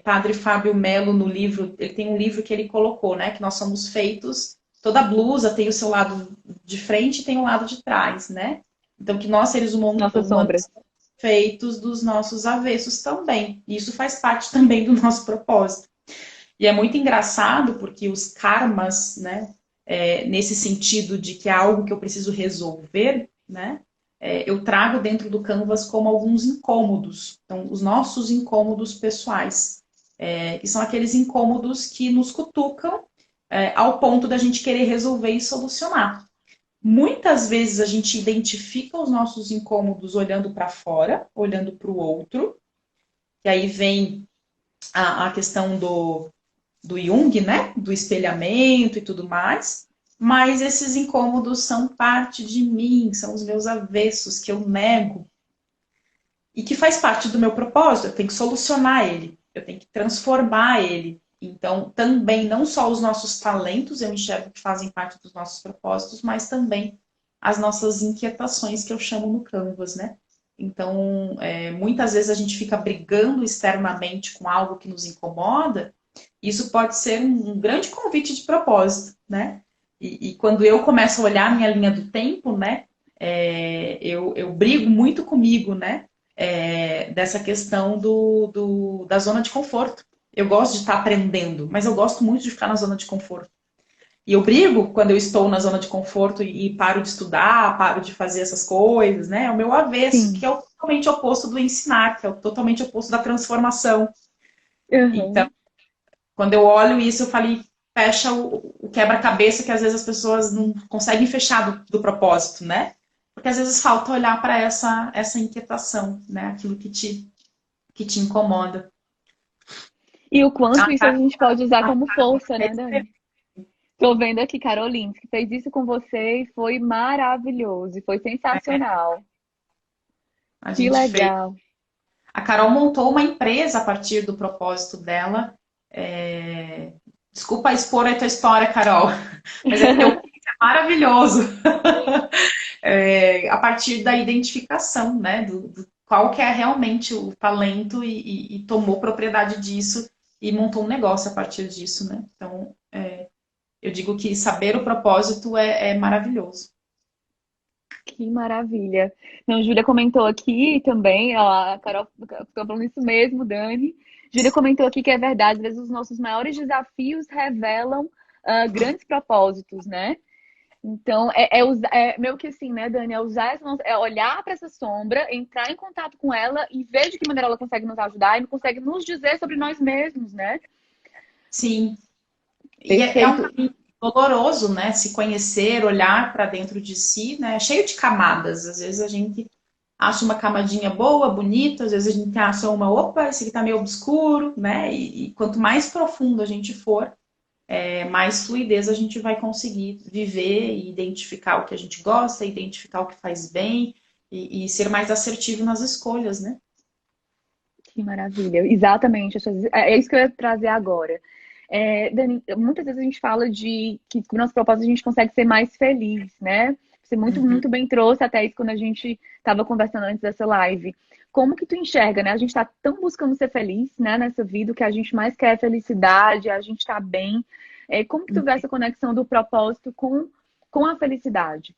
Padre Fábio Melo, no livro, ele tem um livro que ele colocou, né? Que nós somos feitos, toda blusa tem o seu lado de frente e tem o lado de trás, né? Então, que nós, seres Nossas humanos, sombras. feitos dos nossos avessos também. E isso faz parte também do nosso propósito. E é muito engraçado porque os karmas, né, nesse sentido de que é algo que eu preciso resolver, né, eu trago dentro do Canvas como alguns incômodos. Então, os nossos incômodos pessoais, que são aqueles incômodos que nos cutucam ao ponto da gente querer resolver e solucionar. Muitas vezes a gente identifica os nossos incômodos olhando para fora, olhando para o outro, e aí vem a questão do Jung, né? Do espelhamento e tudo mais. Mas esses incômodos são parte de mim, são os meus avessos que eu nego e que faz parte do meu propósito. Eu tenho que solucionar ele, eu tenho que transformar ele. Então, também, não só os nossos talentos eu enxergo que fazem parte dos nossos propósitos, mas também as nossas inquietações que eu chamo no Canvas, né? Então, muitas vezes a gente fica brigando externamente com algo que nos incomoda. Isso pode ser um grande convite de propósito, né? E quando eu começo a olhar a minha linha do tempo, né? Eu brigo muito comigo, né? Dessa questão da zona de conforto. Eu gosto de estar aprendendo, mas eu gosto muito de ficar na zona de conforto. E eu brigo quando eu estou na zona de conforto e paro de estudar, paro de fazer essas coisas, né? É o meu avesso, que Sim. é o totalmente oposto do ensinar, que é o totalmente oposto da transformação. Então, Uhum. quando eu olho isso, eu falei, fecha o quebra-cabeça que às vezes as pessoas não conseguem fechar do propósito, né? Porque às vezes falta olhar para essa inquietação, né? Aquilo que te incomoda. E o quanto Ah, isso a tá. gente pode usar como força, né, Dani? Tô vendo aqui, Caroline, que fez isso com você e foi maravilhoso, e foi sensacional. A Que gente fez. legal. A Carol montou uma empresa a partir do propósito dela. Desculpa expor a tua história, Carol, mas é maravilhoso. A partir da identificação, né, do qual que é realmente o talento e tomou propriedade disso e montou um negócio a partir disso, né? Então, eu digo que saber o propósito é maravilhoso. Que maravilha. Não, Júlia comentou aqui também, ó, a Carol ficou falando isso mesmo, Dani. Júlia comentou aqui que é verdade, às vezes os nossos maiores desafios revelam grandes propósitos, né? Então, é meio que assim, né, Dani? É usar é olhar para essa sombra, entrar em contato com ela e ver de que maneira ela consegue nos ajudar e consegue nos dizer sobre nós mesmos, né? Sim, e é um Perfeito. caminho doloroso, né? Se conhecer, olhar para dentro de si, né? Cheio de camadas. Às vezes a gente acha uma camadinha boa, bonita, às vezes a gente acha uma, opa, esse aqui tá meio obscuro, né? E quanto mais profundo a gente for, mais fluidez a gente vai conseguir viver e identificar o que a gente gosta, identificar o que faz bem e ser mais assertivo nas escolhas, né? Que maravilha. Exatamente. É isso que eu ia trazer agora. Dani, muitas vezes a gente fala de que com o nosso propósito a gente consegue ser mais feliz, né? Você muito, Uhum. muito bem trouxe até isso quando a gente estava conversando antes dessa live. Como que tu enxerga, né? A gente está tão buscando ser feliz, né, nessa vida, o que a gente mais quer é felicidade, a gente está bem. Como que tu vê essa conexão do propósito com a felicidade?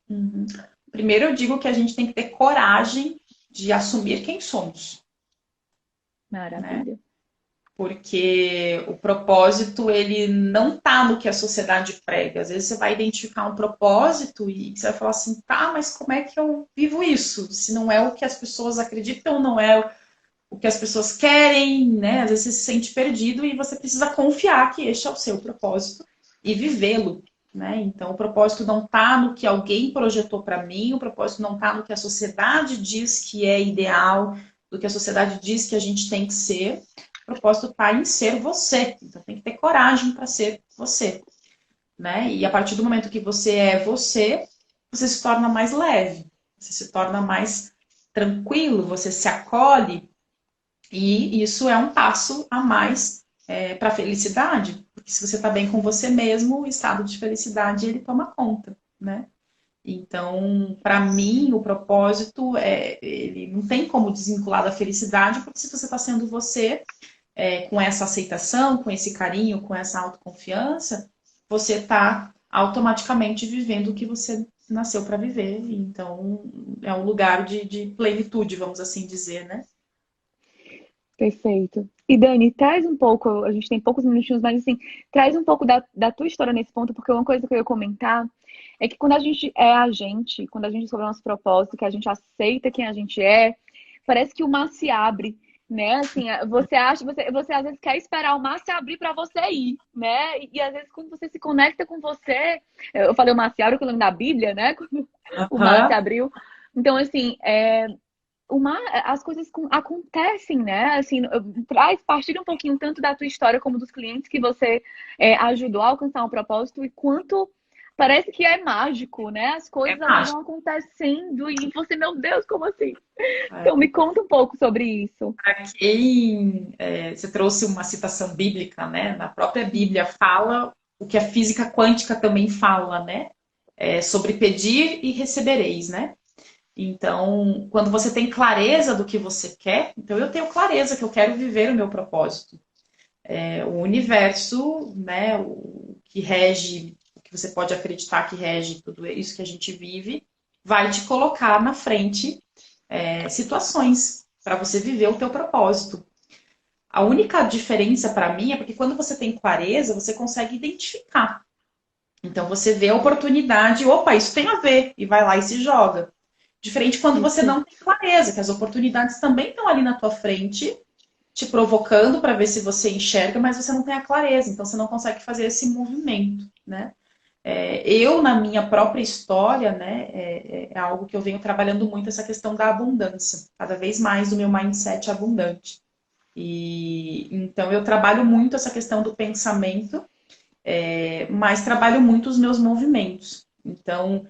Uhum. Primeiro eu digo que a gente tem que ter coragem de assumir quem somos, né? Maravilha. Porque o propósito, ele não tá no que a sociedade prega. Às vezes você vai identificar um propósito e você vai falar assim, tá, mas como é que eu vivo isso? Se não é o que as pessoas acreditam, não é o que as pessoas querem, né? Às vezes você se sente perdido e você precisa confiar que este é o seu propósito e vivê-lo, né? Então, o propósito não tá no que alguém projetou para mim, o propósito não tá no que a sociedade diz que é ideal, do que a sociedade diz que a gente tem que ser. O propósito está em ser você. Então, tem que ter coragem para ser você, né? E a partir do momento que você é você, você se torna mais leve, você se torna mais tranquilo, você se acolhe e isso é um passo a mais para a felicidade, porque se você está bem com você mesmo, o estado de felicidade ele toma conta, né? Então, para mim, o propósito ele não tem como desvincular da felicidade, porque se você está sendo você, com essa aceitação, com esse carinho, com essa autoconfiança, você está automaticamente vivendo o que você nasceu para viver. Então, é um lugar de plenitude, vamos assim dizer, né? Perfeito. E Dani, traz um pouco, a gente tem poucos minutinhos, mas assim, traz um pouco da tua história nesse ponto, porque uma coisa que eu ia comentar é que quando a gente é a gente, quando a gente descobre o nosso propósito, que a gente aceita quem a gente é, parece que o mar se abre, né? Assim, você às vezes quer esperar o mar se abrir para você ir, né? E às vezes quando você se conecta com você, eu falei o mar se abre, que eu lembro da Bíblia, né? Quando o mar se Aham. abriu. Então, assim, as coisas acontecem, né? Assim, partilha um pouquinho tanto da tua história como dos clientes que você ajudou a alcançar um propósito e quanto parece que é mágico, né? As É coisas elas mágico. vão acontecendo e você, meu Deus, como assim? Então É. me conta um pouco sobre isso. Para quem você trouxe uma citação bíblica, né? Na própria Bíblia fala o que a física quântica também fala, né? Sobre pedir e recebereis, né? Então, quando você tem clareza do que você quer, então eu tenho clareza que eu quero viver o meu propósito. O universo, né? O que rege, o que você pode acreditar que rege tudo isso que a gente vive, vai te colocar na frente situações para você viver o teu propósito. A única diferença para mim é porque quando você tem clareza, você consegue identificar. Então você vê a oportunidade, opa, isso tem a ver, e vai lá e se joga. Diferente quando você não Perfeito. tem clareza, que as oportunidades também estão ali na tua frente, te provocando para ver se você enxerga, mas você não tem a clareza, então você não consegue fazer esse movimento, né? Eu, na minha própria história, né, é algo que eu venho trabalhando muito, essa questão da abundância, cada vez mais o meu mindset abundante. E então eu trabalho muito essa questão do pensamento, mas trabalho muito os meus movimentos. Então,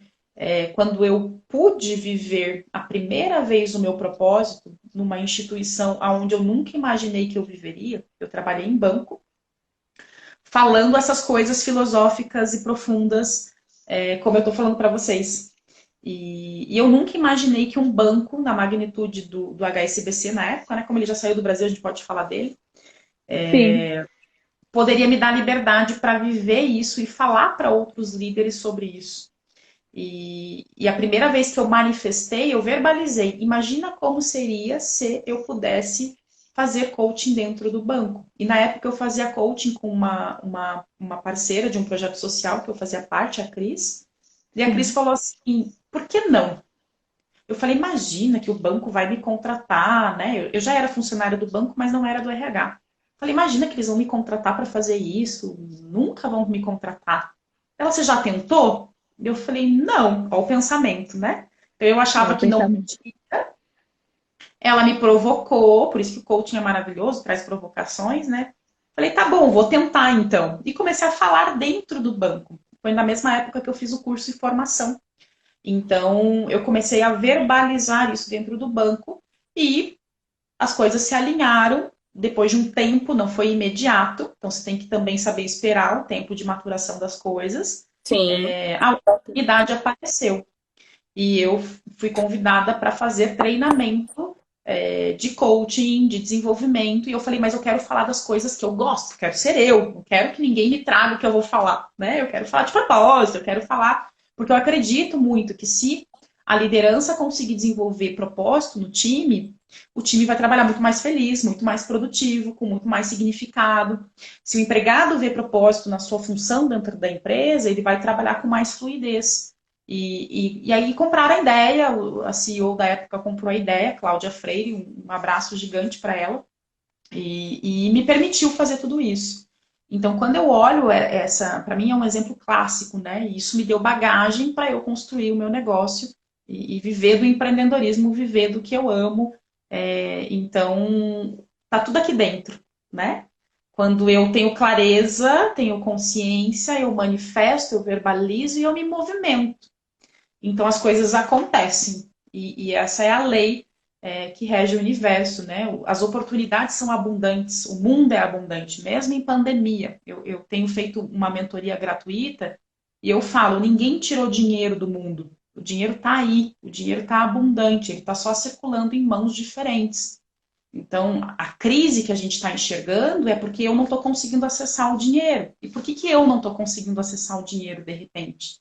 quando eu pude viver a primeira vez o meu propósito numa instituição onde eu nunca imaginei que eu viveria, eu trabalhei em banco, falando essas coisas filosóficas e profundas, como eu estou falando para vocês. E eu nunca imaginei que um banco, na magnitude do HSBC na época, né, como ele já saiu do Brasil, a gente pode falar dele, Sim, poderia me dar liberdade para viver isso e falar para outros líderes sobre isso. E a primeira vez que eu manifestei, eu verbalizei. Imagina como seria se eu pudesse fazer coaching dentro do banco. E na época eu fazia coaching com uma parceira de um projeto social que eu fazia parte, a Cris. E a Cris sim. falou assim: por que não? Eu falei: imagina que o banco vai me contratar, né? Eu já era funcionária do banco, mas não era do RH. Falei: imagina que eles vão me contratar para fazer isso, nunca vão me contratar. Ela: você já tentou? Eu falei: não, qual o pensamento, né? Eu É achava o que não pensamento. podia. Ela me provocou, por isso que o coaching é maravilhoso, traz provocações, né? Falei, tá bom, vou tentar então. E comecei a falar dentro do banco. Foi na mesma época que eu fiz o curso de formação. Então, eu comecei a verbalizar isso dentro do banco e as coisas se alinharam depois de um tempo, não foi imediato. Então, você tem que também saber esperar o tempo de maturação das coisas. Sim. A oportunidade apareceu. E eu fui convidada para fazer treinamento de coaching, de desenvolvimento. E eu falei, mas eu quero falar das coisas que eu gosto, quero ser eu, não quero que ninguém me traga o que eu vou falar, né? Eu quero falar de propósito, eu quero falar, porque eu acredito muito que se a liderança conseguir desenvolver propósito no time, o time vai trabalhar muito mais feliz, muito mais produtivo, com muito mais significado. Se o empregado vê propósito na sua função dentro da empresa, ele vai trabalhar com mais fluidez. E aí compraram a ideia, a CEO da época comprou a ideia, Cláudia Freire, um abraço gigante para ela, e me permitiu fazer tudo isso. Então, quando eu olho essa, para mim é um exemplo clássico, né? E isso me deu bagagem para eu construir o meu negócio e viver do empreendedorismo, viver do que eu amo. Então, tá tudo aqui dentro, né? Quando eu tenho clareza, tenho consciência, eu manifesto, eu verbalizo e eu me movimento. Então as coisas acontecem. E essa é a lei que rege o universo, né? As oportunidades são abundantes, o mundo é abundante, mesmo em pandemia. Eu tenho feito uma mentoria gratuita e eu falo, ninguém tirou dinheiro do mundo. O dinheiro está aí, o dinheiro está abundante, ele está só circulando em mãos diferentes. Então, a crise que a gente está enxergando é porque eu não estou conseguindo acessar o dinheiro. E por que eu não estou conseguindo acessar o dinheiro de repente?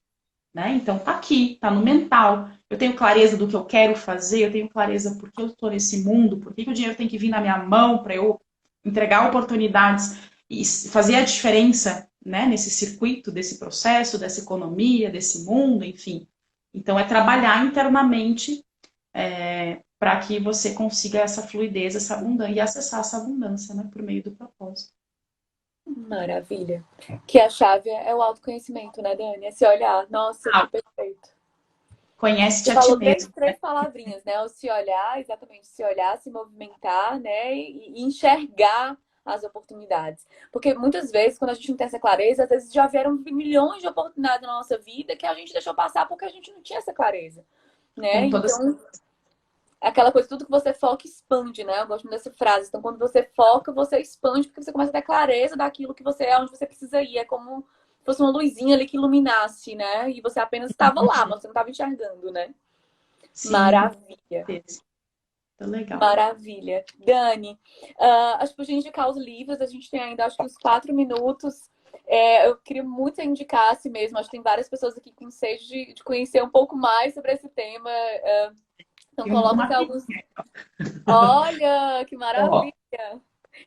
Né? Então tá aqui, tá no mental. Eu tenho clareza do que eu quero fazer, eu tenho clareza por que eu estou nesse mundo, por que o dinheiro tem que vir na minha mão para eu entregar oportunidades e fazer a diferença, né, nesse circuito, desse processo, dessa economia, desse mundo, enfim. Então é trabalhar internamente para que você consiga essa fluidez, essa abundância e acessar essa abundância, né, por meio do propósito. Maravilha. Que a chave é o autoconhecimento, né, Dani? É se olhar. Nossa, perfeito. Conhece-te Você a ti falou mesmo. três palavrinhas, né? O se olhar, exatamente, se olhar, se movimentar, né? E enxergar as oportunidades. Porque muitas vezes, quando a gente não tem essa clareza, às vezes já vieram milhões de oportunidades na nossa vida que a gente deixou passar porque a gente não tinha essa clareza, né? Com todas. Então, é aquela coisa, tudo que você foca expande, né? Eu gosto muito dessa frase. Então, quando você foca, você expande, porque você começa a ter clareza daquilo que você é, onde você precisa ir. É como se fosse uma luzinha ali que iluminasse, né? E você apenas estava lá, mas você não estava enxergando, né? Sim, Maravilha. tá legal. Maravilha. Dani, acho que pra gente indicar os livros, a gente tem ainda acho que uns 4 minutos. Eu queria muito que você indicasse mesmo. Acho que tem várias pessoas aqui com sede de conhecer um pouco mais sobre esse tema. Então Tem coloca uma aqui alguns. Olha, que ó, maravilha!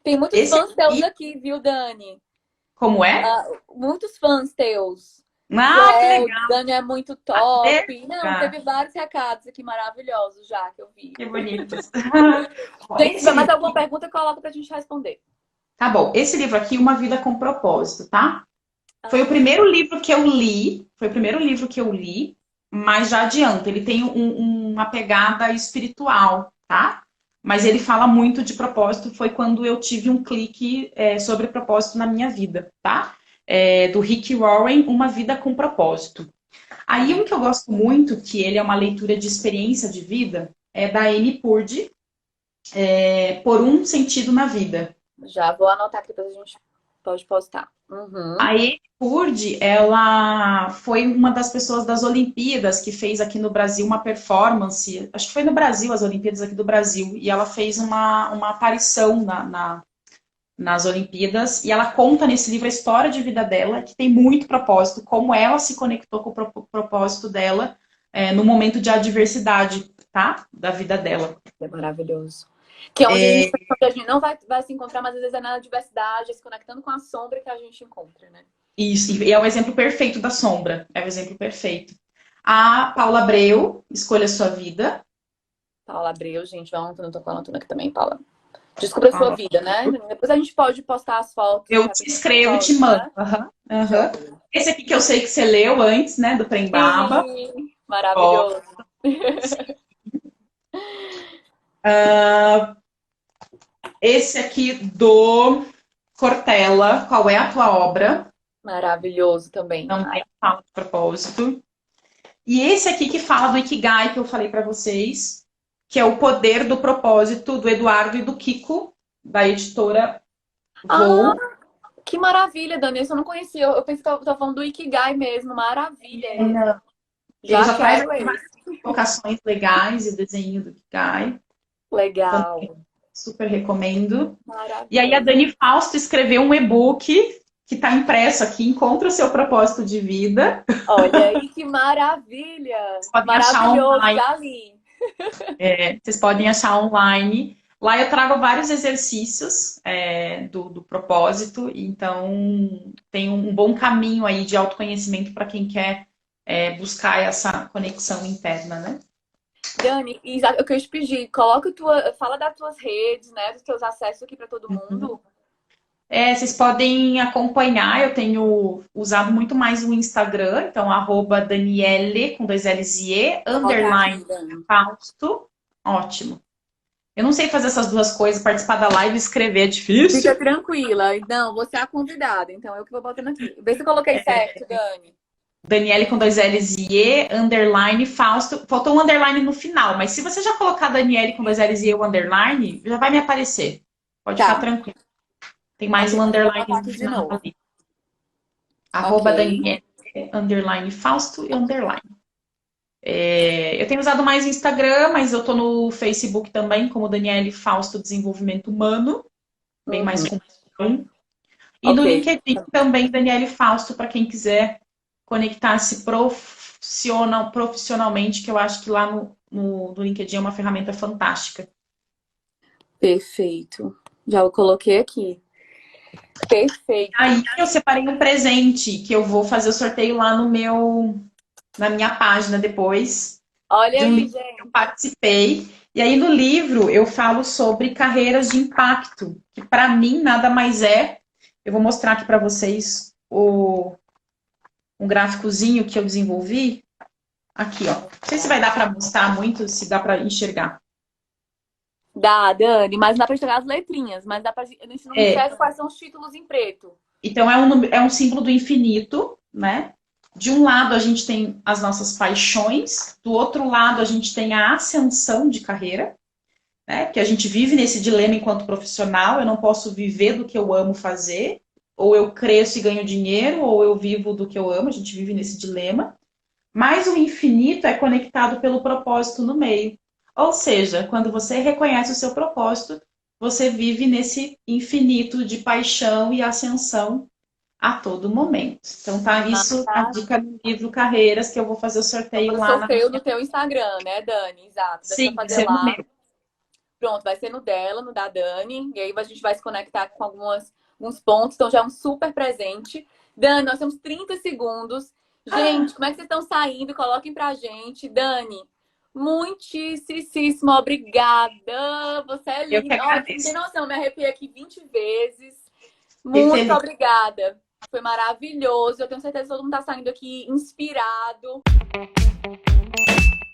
Tem muitos esse fãs teus aqui, aqui, viu, Dani? como é? Muitos fãs teus. Ah, que Joel, legal! Dani é muito top. Não, Delícia. teve vários recados aqui maravilhosos já que eu vi. Que bonitos. Ó, Gente, se esse tiver mais livro, alguma pergunta, coloca pra gente responder. tá bom. Esse livro aqui, Uma Vida com Propósito, tá? Foi o Ah, primeiro livro que eu li, foi o primeiro livro que eu li, mas já adianto, ele tem uma pegada espiritual, tá? Mas ele fala muito de propósito, foi quando eu tive um clique sobre propósito na minha vida, tá? Do Rick Warren, Uma Vida com Propósito. Aí um que eu gosto muito, que ele é uma leitura de experiência de vida, é da Amy Purdy, Por um Sentido na Vida. já vou anotar aqui pra gente pode postar. Uhum. A Amy Purdy, ela foi uma das pessoas das Olimpíadas que fez aqui no Brasil uma performance, acho que foi no Brasil, as Olimpíadas aqui do Brasil, e ela fez uma aparição nas Olimpíadas, e ela conta nesse livro a história de vida dela, que tem muito propósito, como ela se conectou com o propósito dela no momento de adversidade, tá? Da vida dela. É maravilhoso. Que é onde a gente não vai se encontrar, mas às vezes é na diversidade, se conectando com a sombra que a gente encontra, né? Isso, e é o exemplo perfeito da sombra, é o exemplo perfeito. A Paula Abreu, Escolha a Sua Vida. Paula Abreu, gente, vamos, eu tô falando aqui também, Paula. Descubra a sua Paula, vida, né? Depois a gente pode postar as fotos. eu te escrevo e te mando. Tá? Uhum, uhum. Esse aqui que eu sei que você leu antes, né, do Prembaba. Sim, Ó, maravilhoso. esse aqui do Cortella, Qual é a Tua Obra? Maravilhoso também. Também fala de propósito. E esse aqui que fala do Ikigai, que eu falei para vocês, que é O Poder do Propósito, do Eduardo e do Kiko, da editora Ah, Voo. que maravilha, Dani. Isso eu não conhecia. Eu pensei que eu tava falando do Ikigai mesmo. Maravilha. Ele já traz Quero várias esse. colocações legais e o desenho do Ikigai. Legal. Então, super recomendo. E aí a Maravilhoso. Dani Fausto escreveu um e-book que está impresso aqui, Encontra o Seu Propósito de Vida. Olha aí que maravilha. Vocês podem achar Maravilhoso, online. já li. Vocês podem achar online. Lá eu trago vários exercícios do propósito, então tem um bom caminho aí de autoconhecimento para quem quer buscar essa conexão interna, né? Dani, o que eu te pedi, fala das tuas redes, né? Dos teus acessos aqui para todo mundo. Vocês podem acompanhar, eu tenho usado muito mais o Instagram, então @Daniele, com 2 L's e E, _ Fausto, ótimo. Eu não sei fazer essas duas coisas, participar da live e escrever é difícil. Fica tranquila. Não, você é a convidada, então eu que vou botando aqui. Vê se eu coloquei certo, Dani. Daniele com 2 L's e E, _ Fausto. Faltou um underline no final, mas se você já colocar Daniele com 2 L's e E, o underline, já vai me aparecer. Pode ficar tranquilo. Tem mais um underline no final ali. Okay. @Daniele, _Fausto e underline. Eu tenho usado mais o Instagram, mas eu tô no Facebook também, como Daniele Fausto Desenvolvimento Humano. Bem mais comum. E no LinkedIn também, Daniele Fausto, para quem quiser conectar-se profissionalmente, que eu acho que lá no LinkedIn é uma ferramenta fantástica. Perfeito. Já o coloquei aqui. Perfeito. Aí eu separei um presente que eu vou fazer o sorteio lá na minha página depois. Olha de um aí, livro gente. que eu participei. E aí no livro eu falo sobre carreiras de impacto, que para mim nada mais é. Eu vou mostrar aqui para vocês um gráficozinho que eu desenvolvi. Aqui, ó. Não sei se vai dar para mostrar muito, se dá para enxergar. Dá, Dani, mas não dá pra enxergar as letrinhas, mas dá pra. A gente não enxerga quais são os títulos em preto. Então é um símbolo do infinito, né? De um lado a gente tem as nossas paixões, do outro lado a gente tem a ascensão de carreira, né? Que a gente vive nesse dilema enquanto profissional, eu não posso viver do que eu amo fazer, ou eu cresço e ganho dinheiro, ou eu vivo do que eu amo, a gente vive nesse dilema. Mas o infinito é conectado pelo propósito no meio. Ou seja, quando você reconhece o seu propósito, você vive nesse infinito de paixão e ascensão a todo momento. Então tá isso a dica no livro Carreiras, que eu vou fazer o sorteio lá sorteio no teu Instagram, né, Dani? Exato. Sim, Vai vai ser no lá. meu. Pronto, vai ser no dela, no da Dani. E aí a gente vai se conectar com alguns pontos. Então já é um super presente. Dani, nós temos 30 segundos. Gente, como é que vocês estão saindo? Coloquem pra gente. Dani, muitíssimo obrigada. Você é Eu que linda. Olha, você não agradeço. tem noção, eu me arrepiei aqui 20 vezes. Muito obrigada. Foi maravilhoso. Eu tenho certeza que todo mundo tá saindo aqui inspirado.